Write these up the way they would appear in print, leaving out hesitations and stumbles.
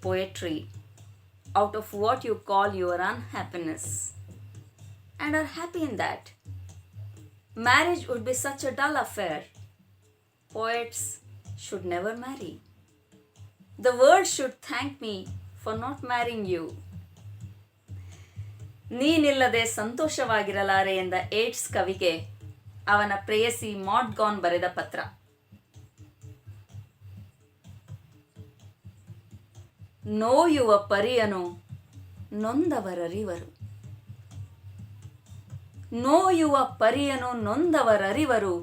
poetry out of what you call your unhappiness and are happy in that. Marriage would be such a dull affair. Poets should never marry. The world should thank me for not marrying you. ನೀನಿಲ್ಲದೆ ಸಂತೋಷವಾಗಿರಲಾರೆ ಎಂದ AIDS ಕವಿಗೆ ಅವನ ಪ್ರೇಯಸಿ ಮಾಡ್ಗಾನ್ ಬರೆದ ಪತ್ರ. ನೋಯುವ ಪರಿಯನು ನೊಂದವರರಿವರು, ನೋಯುವ ಪರಿಯನು ನೊಂದವರರಿವರು,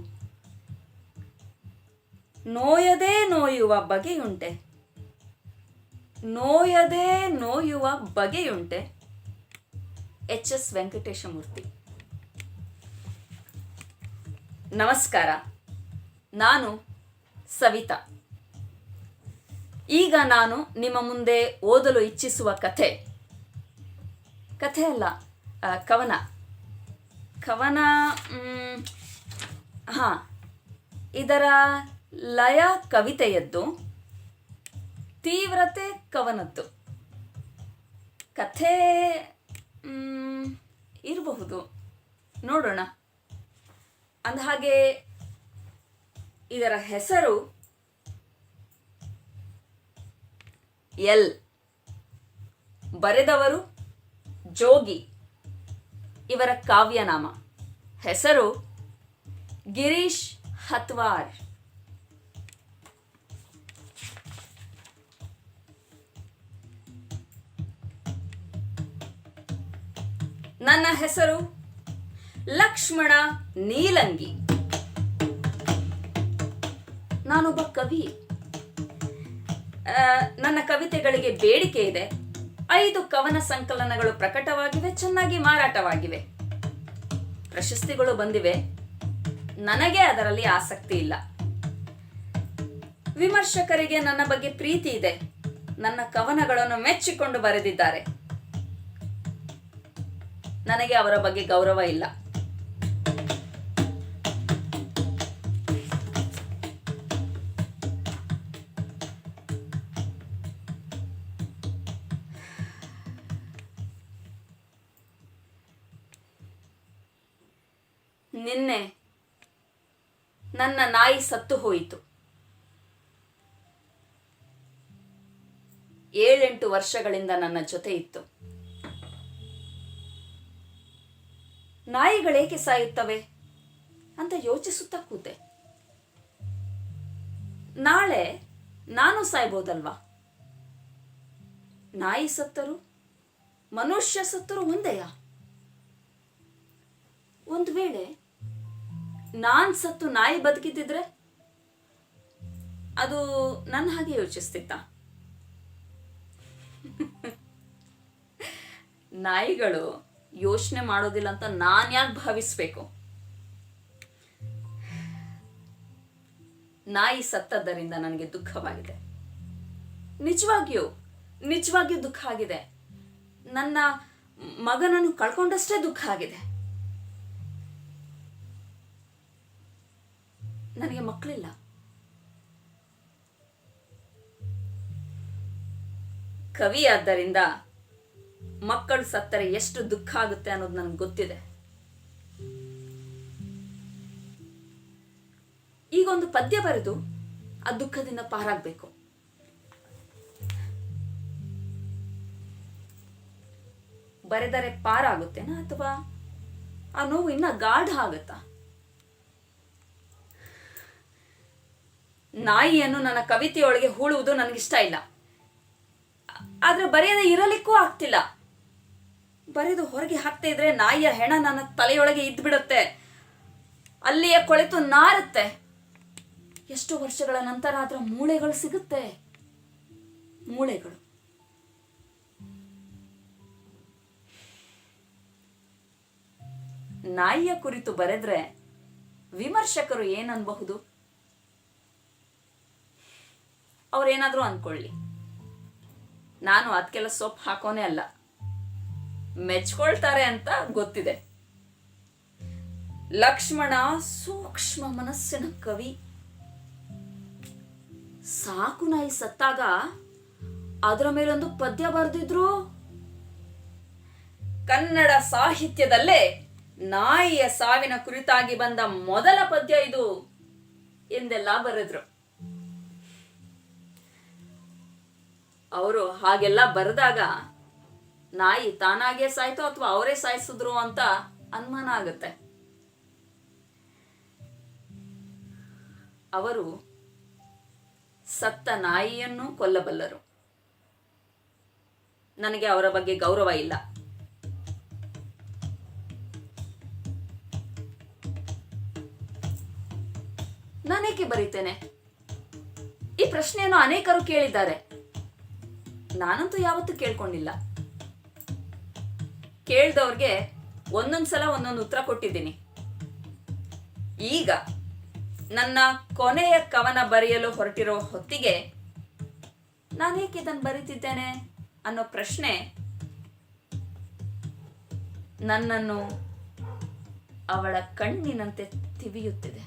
ನೋಯದೇ ನೋಯುವ ಬಗೆಯುಂಟೆ, ನೋಯದೇ ನೋಯುವ ಬಗೆಯುಂಟೆ. ಎಚ್.ಎಸ್. ವೆಂಕಟೇಶಮೂರ್ತಿ. ನಮಸ್ಕಾರ, ನಾನು ಸವಿತಾ. ಈಗ ನಾನು ನಿಮ್ಮ ಮುಂದೆ ಓದಲು ಇಚ್ಛಿಸುವ ಕಥೆ ಅಲ್ಲ, ಕವನ. ಇದರ ಲಯ ಕವಿತೆಯದ್ದು, ತೀವ್ರತೆ ಕವನದ್ದು. ಕಥೆ ಇರಬಹುದು, ನೋಡೋಣ. ಅಂದಹಾಗೆ ಇದರ ಹೆಸರು ಎಲ್. ಬರೆದವರು ಜೋಗಿ. ಇವರ ಕಾವ್ಯನಾಮ. ಹೆಸರು ಗಿರೀಶ್ ಹತ್ವಾರ್. ನನ್ನ ಹೆಸರು ಲಕ್ಷ್ಮಣ ನೀಲಂಗಿ. ನಾನೊಬ್ಬ ಕವಿ. ನನ್ನ ಕವಿತೆಗಳಿಗೆ ಬೇಡಿಕೆ ಇದೆ. 5 ಕವನ ಸಂಕಲನಗಳು ಪ್ರಕಟವಾಗಿವೆ, ಚೆನ್ನಾಗಿ ಮಾರಾಟವಾಗಿವೆ, ಪ್ರಶಸ್ತಿಗಳು ಬಂದಿವೆ. ನನಗೆ ಅದರಲ್ಲಿ ಆಸಕ್ತಿ ಇಲ್ಲ. ವಿಮರ್ಶಕರಿಗೆ ನನ್ನ ಬಗ್ಗೆ ಪ್ರೀತಿ ಇದೆ. ನನ್ನ ಕವನಗಳನ್ನು ಮೆಚ್ಚಿಕೊಂಡು ಬರೆದಿದ್ದಾರೆ. ನನಗೆ ಅವರ ಬಗ್ಗೆ ಗೌರವ ಇಲ್ಲ. ನಿನ್ನೆ ನನ್ನ ನಾಯಿ ಸತ್ತು ಹೋಯಿತು. 7-8 ವರ್ಷಗಳಿಂದ ನನ್ನ ಜೊತೆ ಇತ್ತು. ನಾಯಿಗಳೇಕೆ ಸಾಯುತ್ತವೆ ಅಂತ ಯೋಚಿಸುತ್ತಾ ಕೂತೆ. ನಾಳೆ ನಾನು ಸಾಯ್ಬೋದಲ್ವಾ? ನಾಯಿ ಸತ್ತರು ಮನುಷ್ಯ ಸತ್ತರು ಒಂದೇಯ? ಒಂದು ವೇಳೆ ನಾನ್ ಸತ್ತು ನಾಯಿ ಬದುಕಿದ್ದಿದ್ರೆ ಅದು ನನ್ನ ಹಾಗೆ ಯೋಚಿಸ್ತಿತ್ತ? ನಾಯಿಗಳು ಯೋಚನೆ ಮಾಡೋದಿಲ್ಲ ಅಂತ ನಾನು ಯಾಕೆ ಭಾವಿಸ್ಬೇಕು? ನಾಯಿ ಸತ್ತದ್ದರಿಂದ ನನಗೆ ದುಃಖವಾಗಿದೆ. ನಿಜವಾಗಿಯೂ ದುಃಖ ಆಗಿದೆ. ನನ್ನ ಮಗನನ್ನು ಕಳ್ಕೊಂಡಷ್ಟೇ ದುಃಖ ಆಗಿದೆ. ನನಗೆ ಮಕ್ಕಳಿಲ್ಲ. ಕವಿ ಆದ್ದರಿಂದ ಮಕ್ಕಳು ಸತ್ತರೆ ಎಷ್ಟು ದುಃಖ ಆಗುತ್ತೆ ಅನ್ನೋದು ನನಗೆ ಗೊತ್ತಿದೆ. ಈಗ ಒಂದು ಪದ್ಯ ಬರೆದು ಆ ದುಃಖದಿಂದ ಪಾರಾಗಬೇಕು. ಬರೆದರೆ ಪಾರಾಗುತ್ತೇನಾ ಅಥವಾ ಆ ನೋವು ಇನ್ನ ಗಾಢ ಆಗುತ್ತಾ? ನಾಯಿಯನ್ನು ನನ್ನ ಕವಿತೆಯೊಳಗೆ ಹೂಳುವುದು ನನಗಿಷ್ಟ ಇಲ್ಲ. ಆದ್ರೆ ಬರೆಯದೆ ಇರಲಿಕ್ಕೂ ಆಗ್ತಿಲ್ಲ. ಬರೆದು ಹೊರಗೆ ಹಾಕ್ತಾ ಇದ್ರೆ ನಾಯಿಯ ಹೆಣ ನನ್ನ ತಲೆಯೊಳಗೆ ಇದ್ಬಿಡುತ್ತೆ. ಅಲ್ಲಿಯೇ ಕೊಳೆತು ನಾರುತ್ತೆ. ಎಷ್ಟೋ ವರ್ಷಗಳ ನಂತರ ಅದರ ಮೂಳೆಗಳು ಸಿಗುತ್ತೆ. ಮೂಳೆಗಳು. ನಾಯಿಯ ಕುರಿತು ಬರೆದ್ರೆ ವಿಮರ್ಶಕರು ಏನನ್ಬಹುದು? ಅವ್ರೇನಾದ್ರೂ ಅನ್ಕೊಳ್ಳಿ, ನಾನು ಅದಕ್ಕೆಲ್ಲ ಸೊಪ್ಪು ಹಾಕೋನೇ ಅಲ್ಲ. ಮೆಚ್ಕೊಳ್ತಾರೆ ಅಂತ ಗೊತ್ತಿದೆ. ಲಕ್ಷ್ಮಣ ಸೂಕ್ಷ್ಮ ಮನಸ್ಸಿನ ಕವಿ. ಸಾಕು ನಾಯಿ ಸತ್ತಾಗ ಅದರ ಮೇಲೊಂದು ಪದ್ಯ ಬರೆದಿದ್ರು. ಕನ್ನಡ ಸಾಹಿತ್ಯದಲ್ಲೇ ನಾಯಿಯ ಸಾವಿನ ಕುರಿತಾಗಿ ಬಂದ ಮೊದಲ ಪದ್ಯ ಇದು ಎಂದೆಲ್ಲ ಬರೆದ್ರು. ಅವರು ಹಾಗೆಲ್ಲ ಬರೆದಾಗ ನಾಯಿ ತಾನಾಗೇ ಸಾಯ್ತೋ ಅಥವಾ ಅವರೇ ಸಾಯಿಸಿದ್ರು ಅಂತ ಅನುಮಾನ ಆಗುತ್ತೆ. ಅವರು ಸತ್ತ ನಾಯಿಯನ್ನು ಕೊಲ್ಲಬಲ್ಲರು. ನನಗೆ ಅವರ ಬಗ್ಗೆ ಗೌರವ ಇಲ್ಲ. ನಾನೇಕೆ ಬರೀತೇನೆ? ಈ ಪ್ರಶ್ನೆಯನ್ನು ಅನೇಕರು ಕೇಳಿದ್ದಾರೆ. ನಾನಂತೂ ಯಾವತ್ತೂ ಕೇಳ್ಕೊಂಡಿಲ್ಲ. ಕೇಳ್ದವ್ರಿಗೆ ಒಂದೊಂದ್ಸಲ ಒಂದೊಂದು ಉತ್ತರ ಕೊಟ್ಟಿದ್ದೀನಿ. ಈಗ ನನ್ನ ಕೊನೆಯ ಕವನ ಬರೆಯಲು ಹೊರಟಿರೋ ಹೊತ್ತಿಗೆ ನಾನೇಕೆ ಇದನ್ನು ಬರೀತಿದ್ದೇನೆ ಅನ್ನೋ ಪ್ರಶ್ನೆ ನನ್ನನ್ನು ಅವಳ ಕಣ್ಣಿನಂತೆ ತಿವಿಯುತ್ತಿದೆ.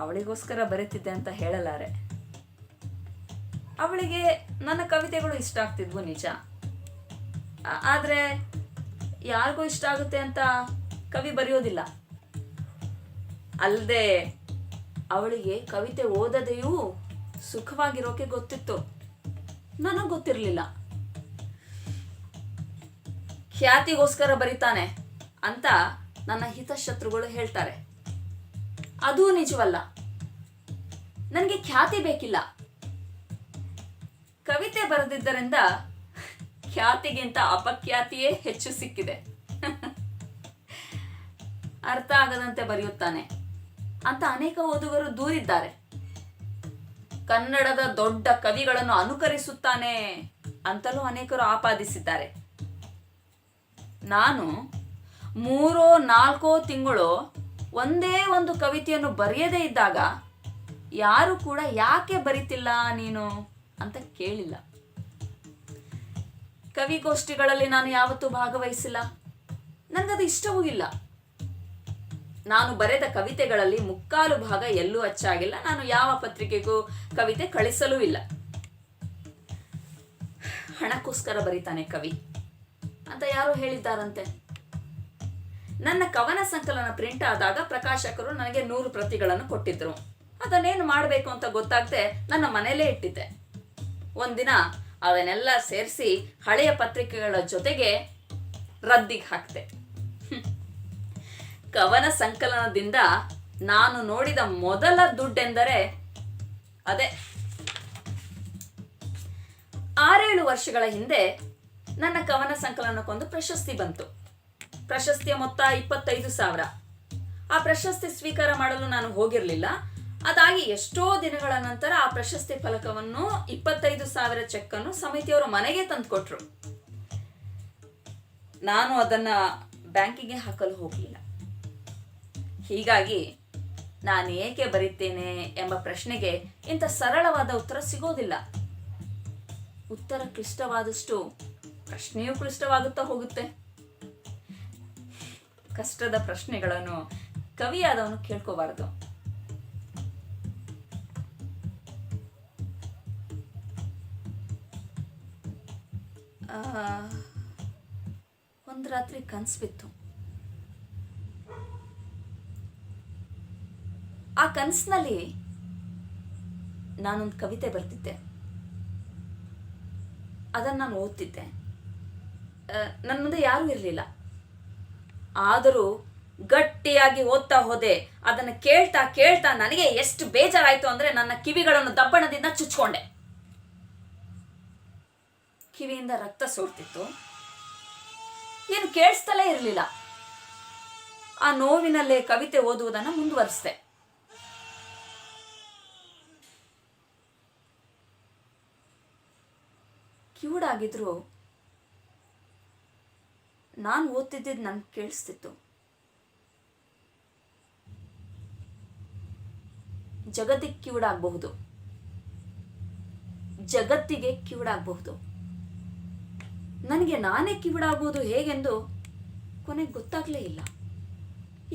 ಅವಳಿಗೋಸ್ಕರ ಬರೀತಿದ್ದೆ ಅಂತ ಹೇಳಲಾರೆ. ಅವಳಿಗೆ ನನ್ನ ಕವಿತೆಗಳು ಇಷ್ಟ ಆಗ್ತಿದ್ವು ನಿಜ. ಆದರೆ ಯಾರಿಗೂ ಇಷ್ಟ ಆಗುತ್ತೆ ಅಂತ ಕವಿ ಬರೆಯೋದಿಲ್ಲ. ಅಲ್ಲದೆ ಅವಳಿಗೆ ಕವಿತೆ ಓದದೆಯೂ ಸುಖವಾಗಿರೋಕೆ ಗೊತ್ತಿತ್ತು. ನನಗೆ ಗೊತ್ತಿರಲಿಲ್ಲ. ಖ್ಯಾತಿಗೋಸ್ಕರ ಬರೀತಾನೆ ಅಂತ ನನ್ನ ಹಿತಶತ್ರುಗಳು ಹೇಳ್ತಾರೆ. ಅದೂ ನಿಜವಲ್ಲ. ನನಗೆ ಖ್ಯಾತಿ ಬೇಕಿಲ್ಲ. ಕವಿತೆ ಬರೆದಿದ್ದರಿಂದ ಖ್ಯಾತಿಗಿಂತ ಅಪಖ್ಯಾತಿಯೇ ಹೆಚ್ಚು ಸಿಕ್ಕಿದೆ. ಅರ್ಥ ಆಗದಂತೆ ಬರೆಯುತ್ತಾನೆ ಅಂತ ಅನೇಕ ಓದುಗರು ದೂರಿದ್ದಾರೆ. ಕನ್ನಡದ ದೊಡ್ಡ ಕವಿಗಳನ್ನು ಅನುಕರಿಸುತ್ತಾನೆ ಅಂತಲೂ ಅನೇಕರು ಆಪಾದಿಸಿದ್ದಾರೆ. ನಾನು 3-4 ತಿಂಗಳು ಒಂದೇ ಒಂದು ಕವಿತೆಯನ್ನು ಬರೆಯದೇ ಇದ್ದಾಗ ಯಾರು ಕೂಡ ಯಾಕೆ ಬರಿತಿಲ್ಲ ನೀನು ಅಂತ ಕೇಳಿಲ್ಲ. ಕವಿಗೋಷ್ಠಿಗಳಲ್ಲಿ ನಾನು ಯಾವತ್ತೂ ಭಾಗವಹಿಸಿಲ್ಲ. ನನಗದು ಇಷ್ಟವೂ ಇಲ್ಲ. ನಾನು ಬರೆದ ಕವಿತೆಗಳಲ್ಲಿ 3/4 ಭಾಗ ಎಲ್ಲೂ ಅಚ್ಚಾಗಿಲ್ಲ. ನಾನು ಯಾವ ಪತ್ರಿಕೆಗೂ ಕವಿತೆ ಕಳಿಸಲೂ ಇಲ್ಲ. ಹಣಕ್ಕೋಸ್ಕರ ಬರೀತಾನೆ ಕವಿ ಅಂತ ಯಾರೋ ಹೇಳಿದ್ದಾರಂತೆ. ನನ್ನ ಕವನ ಸಂಕಲನ ಪ್ರಿಂಟ್ ಆದಾಗ ಪ್ರಕಾಶಕರು ನನಗೆ 100 ಪ್ರತಿಗಳನ್ನು ಕೊಟ್ಟಿದ್ರು. ಅದನ್ನೇನು ಮಾಡಬೇಕು ಅಂತ ಗೊತ್ತಾಗದೆ ನನ್ನ ಮನೆಯಲ್ಲೇ ಇಟ್ಟಿದ್ದೆ. ಒಂದಿನ ಅವನ್ನೆಲ್ಲ ಸೇರಿಸಿ ಹಳೆಯ ಪತ್ರಿಕೆಗಳ ಜೊತೆಗೆ ರದ್ದಿಗೆ ಹಾಕ್ತೆ. ಕವನ ಸಂಕಲನದಿಂದ ನಾನು ನೋಡಿದ ಮೊದಲ ದುಡ್ಡೆಂದರೆ ಅದೇ 6-7 ವರ್ಷಗಳ ಹಿಂದೆ ನನ್ನ ಕವನ ಸಂಕಲನಕ್ಕೊಂದು ಪ್ರಶಸ್ತಿ ಬಂತು. ಪ್ರಶಸ್ತಿಯ ಮೊತ್ತ 25,000. ಆ ಪ್ರಶಸ್ತಿ ಸ್ವೀಕಾರ ಮಾಡಲು ನಾನು ಹೋಗಿರಲಿಲ್ಲ. ಅದಾಗಿ ಎಷ್ಟೋ ದಿನಗಳ ನಂತರ ಆ ಪ್ರಶಸ್ತಿ ಫಲಕವನ್ನು 25,000 ಚೆಕ್ಕನ್ನು ಸಮಿತಿಯವರು ಮನೆಗೆ ತಂದುಕೊಟ್ರು. ನಾನು ಅದನ್ನ ಬ್ಯಾಂಕಿಗೆ ಹಾಕಲು ಹೋಗಲಿಲ್ಲ. ಹೀಗಾಗಿ ನಾನು ಏಕೆ ಬರೀತೇನೆ ಎಂಬ ಪ್ರಶ್ನೆಗೆ ಇಂಥ ಸರಳವಾದ ಉತ್ತರ ಸಿಗೋದಿಲ್ಲ. ಉತ್ತರ ಕ್ಲಿಷ್ಟವಾದಷ್ಟು ಪ್ರಶ್ನೆಯೂ ಕ್ಲಿಷ್ಟವಾಗುತ್ತಾ ಹೋಗುತ್ತೆ. ಕಷ್ಟದ ಪ್ರಶ್ನೆಗಳನ್ನು ಕವಿಯಾದವನು ಕೇಳ್ಕೋಬಾರದು. ಒಂದು ರಾತ್ರಿ ಕನಸು ಬಿತ್ತು. ಆ ಕನಸಿನಲ್ಲಿ ನಾನೊಂದು ಕವಿತೆ ಬರ್ತಿದ್ದೆ. ಅದನ್ನು ನಾನು ಓದ್ತಿದ್ದೆ. ನನ್ನ ಮುಂದೆ ಯಾರೂ ಇರಲಿಲ್ಲ. ಆದರೂ ಗಟ್ಟಿಯಾಗಿ ಓದ್ತಾ ಹೋದೆ. ಅದನ್ನು ಕೇಳ್ತಾ ಕೇಳ್ತಾ ನನಗೆ ಎಷ್ಟು ಬೇಜಾರಾಯಿತು ಅಂದರೆ ನನ್ನ ಕಿವಿಗಳನ್ನು ದಬ್ಬಣದಿಂದ ಚುಚ್ಕೊಂಡೆ. ಕಿವಿಯಿಂದ ರಕ್ತ ಸೋರ್ತಿತ್ತು. ಏನು ಕೇಳಿಸ್ತಲೇ ಇರಲಿಲ್ಲ. ಆ ನೋವಿನಲ್ಲೇ ಕವಿತೆ ಓದುವುದನ್ನು ಮುಂದುವರಿಸಿದೆ. ಕಿವುಡಾಗಿದ್ರು ನಾನು ಓದ್ತಿದ್ದಿದ್ದು ನನ್ಗೆ ಕೇಳಿಸ್ತಿತ್ತು. ಜಗತ್ತಿಗೆ ಕಿವುಡಾಗಬಹುದು, ಜಗತ್ತಿಗೆ ಕಿವುಡಾಗಬಹುದು. ನನಗೆ ನಾನೇ ಕಿವುಡಾಗುವುದು ಹೇಗೆಂದು ಕೊನೆಗೆ ಗೊತ್ತಾಗಲೇ ಇಲ್ಲ.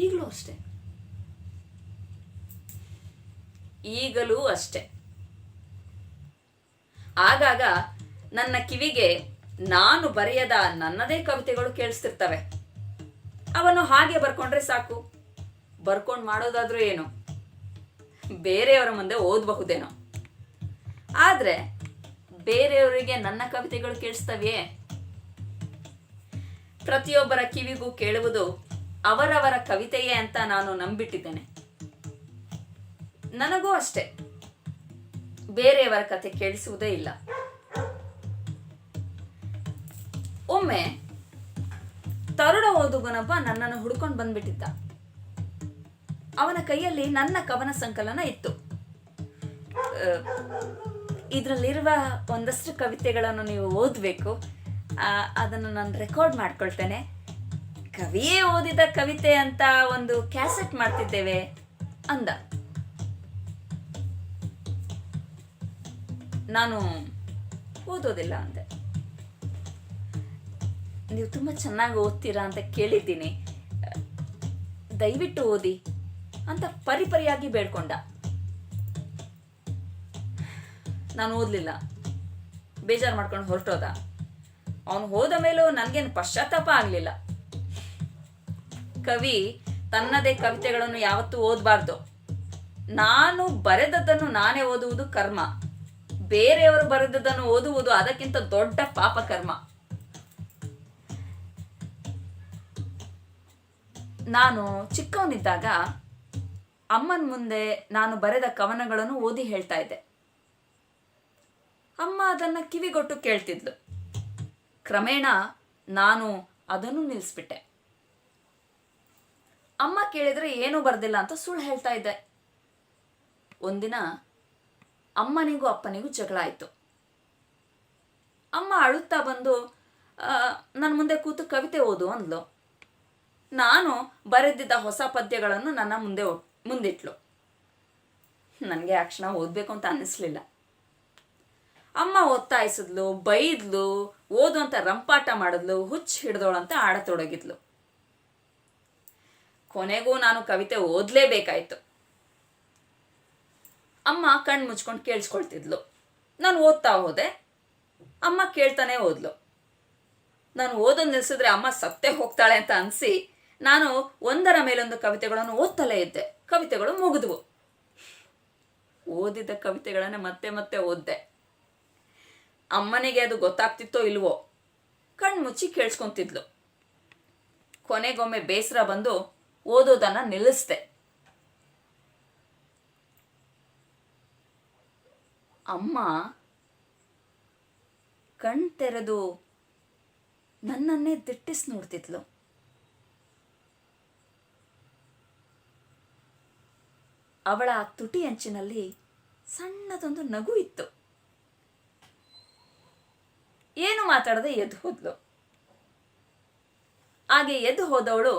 ಈಗಲೂ ಅಷ್ಟೆ. ಈಗಲೂ ಅಷ್ಟೆ. ಆಗಾಗ ನನ್ನ ಕಿವಿಗೆ ನಾನು ಬರೆಯದ ನನ್ನದೇ ಕವಿತೆಗಳು ಕೇಳಿಸ್ತಿರ್ತವೆ. ಅವನ್ನು ಹಾಗೆ ಬರ್ಕೊಂಡ್ರೆ ಸಾಕು. ಬರ್ಕೊಂಡು ಮಾಡೋದಾದ್ರೂ ಏನು, ಬೇರೆಯವರ ಮುಂದೆ ಓದಬಹುದೇನೋ. ಆದ್ರೆ ಬೇರೆಯವರಿಗೆ ನನ್ನ ಕವಿತೆಗಳು ಕೇಳಿಸ್ತವೆಯೇ? ಪ್ರತಿಯೊಬ್ಬರ ಕಿವಿಗೂ ಕೇಳುವುದು ಅವರವರ ಕವಿತೆಯೇ ಅಂತ ನಾನು ನಂಬಿಟ್ಟಿದ್ದೇನೆ. ನನಗೂ ಅಷ್ಟೆ, ಬೇರೆಯವರ ಕತೆ ಕೇಳಿಸುವುದೇ ಇಲ್ಲ. ಒಮ್ಮೆ ತರುಣ ಓದುಗನೊಬ್ಬ ನನ್ನನ್ನು ಹುಡ್ಕೊಂಡು ಬಂದ್ಬಿಟ್ಟಿದ್ದ. ಅವನ ಕೈಯಲ್ಲಿ ನನ್ನ ಕವನ ಸಂಕಲನ ಇತ್ತು. ಇದರಲ್ಲಿರುವ ಒಂದಷ್ಟು ಕವಿತೆಗಳನ್ನು ನೀವು ಓದಬೇಕು, ಅದನ್ನು ನಾನು ರೆಕಾರ್ಡ್ ಮಾಡ್ಕೊಳ್ತೇನೆ. ಕವಿಯೇ ಓದಿದ ಕವಿತೆ ಅಂತ ಒಂದು ಕ್ಯಾಸೆಟ್ ಮಾಡ್ತಿದ್ದೇವೆ ಅಂದ. ನಾನು ಓದೋದಿಲ್ಲ ಅಂದೆ. ನೀವು ತುಂಬ ಚೆನ್ನಾಗಿ ಓದ್ತೀರಾ ಅಂತ ಕೇಳಿದ್ದೀನಿ, ದಯವಿಟ್ಟು ಓದಿ ಅಂತ ಪರಿಪರಿಯಾಗಿ ಬೇಡ್ಕೊಂಡ. ನಾನು ಓದಲಿಲ್ಲ, ಬೇಜಾರು ಮಾಡ್ಕೊಂಡು ಹೊರಟೋದ. ಅವನು ಹೋದ ಮೇಲೂ ನನಗೇನು ಪಶ್ಚಾತ್ತಾಪ ಆಗಲಿಲ್ಲ. ಕವಿ ತನ್ನದೇ ಕವಿತೆಗಳನ್ನು ಯಾವತ್ತೂ ಓದಬಾರ್ದು. ನಾನು ಬರೆದದ್ದನ್ನು ನಾನೇ ಓದುವುದು ಕರ್ಮ, ಬೇರೆಯವರು ಬರೆದದ್ದನ್ನು ಓದುವುದು ಅದಕ್ಕಿಂತ ದೊಡ್ಡ ಪಾಪ ಕರ್ಮ. ನಾನು ಚಿಕ್ಕವನಿದ್ದಾಗ ಅಮ್ಮನ ಮುಂದೆ ನಾನು ಬರೆದ ಕವನಗಳನ್ನು ಓದಿ ಹೇಳ್ತಾ ಇದ್ದೆ. ಅಮ್ಮ ಅದನ್ನು ಕಿವಿಗೊಟ್ಟು ಕೇಳ್ತಿದ್ಲು. ಕ್ರಮೇಣ ನಾನು ಅದನ್ನು ನಿಲ್ಲಿಸ್ಬಿಟ್ಟೆ. ಅಮ್ಮ ಕೇಳಿದ್ರೆ ಏನೂ ಬರ್ದಿಲ್ಲ ಅಂತ ಸುಳ್ಳು ಹೇಳ್ತಾ ಇದ್ದೆ. ಒಂದಿನ ಅಮ್ಮನಿಗೂ ಅಪ್ಪನಿಗೂ ಜಗಳ ಆಯಿತು. ಅಮ್ಮ ಅಳುತ್ತಾ ಬಂದು ನನ್ನ ಮುಂದೆ ಕೂತು ಕವಿತೆ ಓದು ಅಂದ್ಲು. ನಾನು ಬರೆದಿದ್ದ ಹೊಸ ಪದ್ಯಗಳನ್ನು ನನ್ನ ಮುಂದಿಟ್ಲು. ನನಗೆ ಆ ಕ್ಷಣ ಓದಬೇಕು ಅಂತ ಅನ್ನಿಸ್ಲಿಲ್ಲ. ಅಮ್ಮ ಒತ್ತಾಯಿಸಿದ್ಲು, ಬೈದ್ಲು, ಓದು ಅಂತ ರಂಪಾಟ ಮಾಡಿದ್ಲು, ಹುಚ್ಚು ಹಿಡ್ದೋಳಂತ ಆಡತೊಡಗಿದ್ಲು. ಕೊನೆಗೂ ನಾನು ಕವಿತೆ ಓದಲೇಬೇಕಾಯ್ತು. ಅಮ್ಮ ಕಣ್ಣು ಮುಚ್ಕೊಂಡು ಕೇಳಿಸ್ಕೊಳ್ತಿದ್ಲು. ನಾನು ಓದ್ತಾ ಹೋದೆ, ಅಮ್ಮ ಕೇಳ್ತಾನೆ ಓದ್ಲು. ನಾನು ಓದೋದು ನಿಲ್ಲಿಸಿದ್ರೆ ಅಮ್ಮ ಸತ್ತೇ ಹೋಗ್ತಾಳೆ ಅಂತ ಅನಿಸಿ ನಾನು ಒಂದರ ಮೇಲೊಂದು ಕವಿತೆಗಳನ್ನು ಓದ್ತಲೇ ಇದ್ದೆ. ಕವಿತೆಗಳು ಮುಗಿದ್ವು. ಓದಿದ ಕವಿತೆಗಳನ್ನೇ ಮತ್ತೆ ಮತ್ತೆ ಓದ್ದೆ. ಅಮ್ಮನಿಗೆ ಅದು ಗೊತ್ತಾಗ್ತಿತ್ತೋ ಇಲ್ವೋ, ಕಣ್ಣು ಮುಚ್ಚಿ ಕೇಳಿಸ್ಕೊಂತಿದ್ಲು. ಕೊನೆಗೊಮ್ಮೆ ಬೇಸರ ಬಂದು ಓದೋದನ್ನ ನಿಲ್ಲಿಸ್ದೆ. ಅಮ್ಮ ಕಣ್ ತೆರೆದು ನನ್ನನ್ನೇ ದಿಟ್ಟಿಸ್ ನೋಡ್ತಿದ್ಲು. ಅವಳ ತುಟಿ ಅಂಚಿನಲ್ಲಿ ಸಣ್ಣದೊಂದು ನಗು ಇತ್ತು. ಏನು ಮಾತಾಡದೆ ಎದ್ದು ಹೋದ್ಲು. ಹಾಗೆ ಎದ್ದು ಹೋದವಳು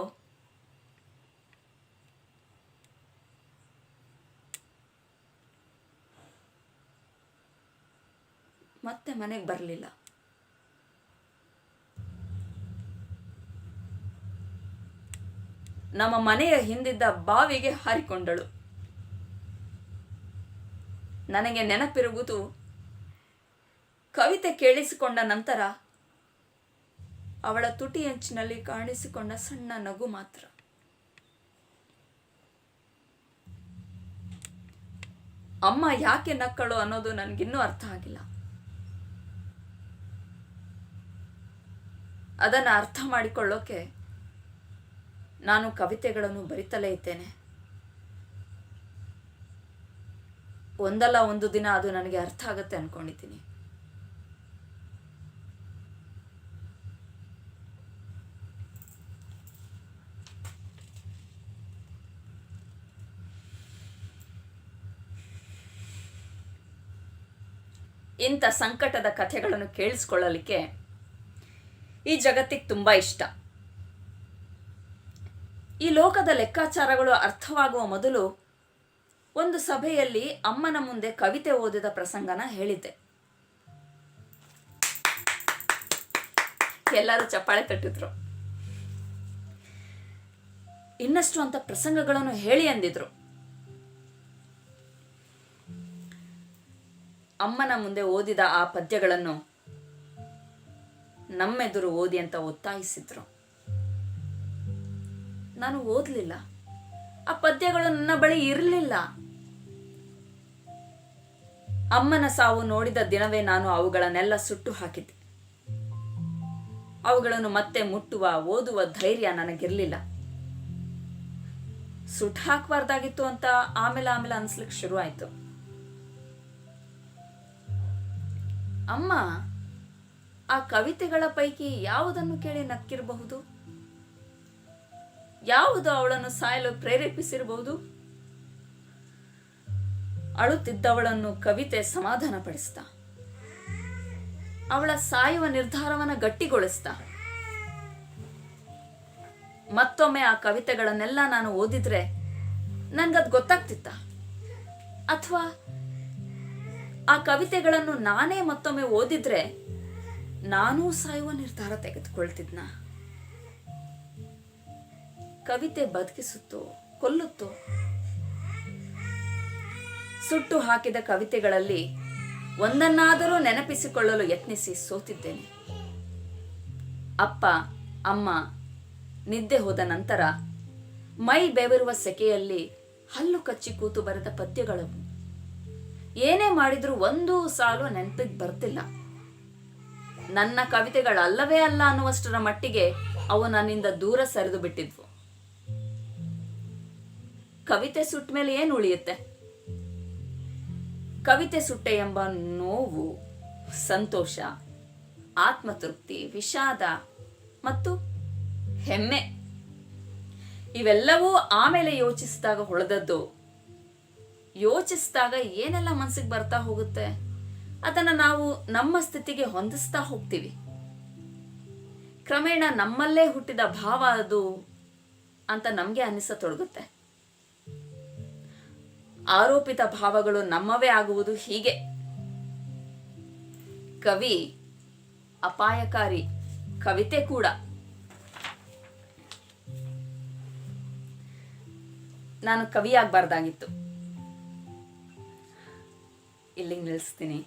ಮತ್ತೆ ಮನೆಗೆ ಬರಲಿಲ್ಲ. ನಮ್ಮ ಮನೆಯ ಹಿಂದಿದ್ದ ಬಾವಿಗೆ ಹಾರಿಕೊಂಡಳು. ನನಗೆ ನೆನಪಿರುವುದು ಕವಿತೆ ಕೇಳಿಸಿಕೊಂಡ ನಂತರ ಅವಳ ತುಟಿ ಅಂಚಿನಲ್ಲಿ ಕಾಣಿಸಿಕೊಂಡ ಸಣ್ಣ ನಗು ಮಾತ್ರ. ಅಮ್ಮ ಯಾಕೆ ನಕ್ಕಳು ಅನ್ನೋದು ನನಗಿನ್ನೂ ಅರ್ಥ ಆಗಿಲ್ಲ. ಅದನ್ನು ಅರ್ಥ ಮಾಡಿಕೊಳ್ಳೋಕೆ ನಾನು ಕವಿತೆಗಳನ್ನು ಬರಿತಲೇ ಇದ್ದೇನೆ. ಒಂದಲ್ಲ ಒಂದು ದಿನ ಅದು ನನಗೆ ಅರ್ಥ ಆಗುತ್ತೆ ಅನ್ಕೊಂಡಿದ್ದೀನಿ. ಇಂಥ ಸಂಕಟದ ಕಥೆಗಳನ್ನು ಕೇಳಿಸ್ಕೊಳ್ಳಲಿಕ್ಕೆ ಈ ಜಗತ್ತಿಗೆ ತುಂಬ ಇಷ್ಟ. ಈ ಲೋಕದ ಲೆಕ್ಕಾಚಾರಗಳು ಅರ್ಥವಾಗುವ ಮೊದಲು ಒಂದು ಸಭೆಯಲ್ಲಿ ಅಮ್ಮನ ಮುಂದೆ ಕವಿತೆ ಓದಿದ ಪ್ರಸಂಗನ ಹೇಳಿದ್ದೆ. ಎಲ್ಲರೂ ಚಪ್ಪಾಳೆ ತಟ್ಟಿದ್ರು. ಇನ್ನಷ್ಟು ಅಂತ ಪ್ರಸಂಗಗಳನ್ನು ಹೇಳಿ ಅಂದಿದ್ರು. ಅಮ್ಮನ ಮುಂದೆ ಓದಿದ ಆ ಪದ್ಯಗಳನ್ನು ನಮ್ಮೆದುರು ಓದಿ ಅಂತ ಒತ್ತಾಯಿಸಿದ್ರು. ನಾನು ಓದಲಿಲ್ಲ. ಆ ಪದ್ಯಗಳು ನನ್ನ ಬಳಿ ಇರಲಿಲ್ಲ. ಅಮ್ಮನ ಸಾವು ನೋಡಿದ ದಿನವೇ ನಾನು ಅವುಗಳನ್ನೆಲ್ಲ ಸುಟ್ಟು ಹಾಕಿದ್ದೆ. ಅವುಗಳನ್ನು ಮತ್ತೆ ಮುಟ್ಟುವ ಓದುವ ಧೈರ್ಯ ನನಗಿರಲಿಲ್ಲ. ಸುಟ್ಟು ಹಾಕಬಾರ್ದಾಗಿತ್ತು ಅಂತ ಆಮೇಲೆ ಅನ್ಸ್ಲಿಕ್ಕೆ ಶುರು ಆಯ್ತು. ಅಮ್ಮ ಆ ಕವಿತೆಗಳ ಪೈಕಿ ಯಾವುದನ್ನು ಕೇಳಿ ನಕ್ಕಿರಬಹುದು? ಯಾವುದು ಅವಳನ್ನು ಸಾಯಲು ಪ್ರೇರೇಪಿಸಿರಬಹುದು? ಅಳುತ್ತಿದ್ದವಳನ್ನು ಕವಿತೆ ಸಮಾಧಾನಪಡಿಸ್ತಾ, ಅವಳ ಸಾಯುವ ನಿರ್ಧಾರವನ್ನು ಗಟ್ಟಿಗೊಳಿಸ್ತಾ. ಮತ್ತೊಮ್ಮೆ ಆ ಕವಿತೆಗಳನ್ನೆಲ್ಲ ನಾನು ಓದಿದ್ರೆ ನನ್ಗದು ಗೊತ್ತಾಗ್ತಿತ್ತ? ಅಥವಾ ಆ ಕವಿತೆಗಳನ್ನು ನಾನೇ ಮತ್ತೊಮ್ಮೆ ಓದಿದ್ರೆ ನಾನೂ ಸಾಯುವ ನಿರ್ಧಾರ ತೆಗೆದುಕೊಳ್ತಿದ್ನ? ಕವಿತೆ ಬದುಕಿಸುತ್ತೋ ಕೊಲ್ಲುತ್ತೋ? ಸುಟ್ಟು ಹಾಕಿದ ಕವಿತೆಗಳಲ್ಲಿ ಒಂದನ್ನಾದರೂ ನೆನಪಿಸಿಕೊಳ್ಳಲು ಯತ್ನಿಸಿ ಸೋತಿದ್ದೇನೆ. ಅಪ್ಪ ಅಮ್ಮ ನಿದ್ದೆ ಹೋದ ನಂತರ ಮೈ ಬೆವರುವ ಸೆಕೆಯಲ್ಲಿ ಹಲ್ಲು ಕಚ್ಚಿ ಕೂತು ಬರೆದ ಪದ್ಯಗಳವು. ಏನೇ ಮಾಡಿದ್ರೂ ಒಂದೂ ಸಾಲು ನೆನಪಿಗೆ ಬರ್ತಿಲ್ಲ. ನನ್ನ ಕವಿತೆಗಳಲ್ಲವೇ ಅಲ್ಲ ಅನ್ನುವಷ್ಟರ ಮಟ್ಟಿಗೆ ಅವು ನನ್ನಿಂದ ದೂರ ಸರಿದು ಬಿಟ್ಟಿದ್ವು. ಕವಿತೆ ಸುಟ್ಟ ಮೇಲೆ ಏನು ಉಳಿಯುತ್ತೆ? ಕವಿತೆ ಸುಟ್ಟೆ ಎಂಬ ನೋವು, ಸಂತೋಷ, ಆತ್ಮತೃಪ್ತಿ, ವಿಷಾದ ಮತ್ತು ಹೆಮ್ಮೆ ಇವೆಲ್ಲವೂ ಆಮೇಲೆ ಯೋಚಿಸಿದಾಗ ಹೊಳೆದದ್ದು. ಯೋಚಿಸಿದಾಗ ಏನೆಲ್ಲ ಮನಸ್ಸಿಗೆ ಬರ್ತಾ ಹೋಗುತ್ತೆ, ಅದನ್ನು ನಾವು ನಮ್ಮ ಸ್ಥಿತಿಗೆ ಹೊಂದಿಸ್ತಾ ಹೋಗ್ತೀವಿ. ಕ್ರಮೇಣ ನಮ್ಮಲ್ಲೇ ಹುಟ್ಟಿದ ಭಾವ ಅದು ಅಂತ ನಮಗೆ ಅನಿಸತೊಡಗುತ್ತೆ. ಆರೋಪಿತ ಭಾವಗಳು ನಮ್ಮವೇ ಆಗುವುದು ಹೀಗೆ. ಕವಿ ಅಪಾಯಕಾರಿ, ಕವಿತೆ ಕೂಡ. ನಾನು ಕವಿಯಾಗಬಾರ್ದಾಗಿತ್ತು. ಇಲ್ಲಿಗೆ ನಿಲ್ಲಿಸ್ತೀನಿ.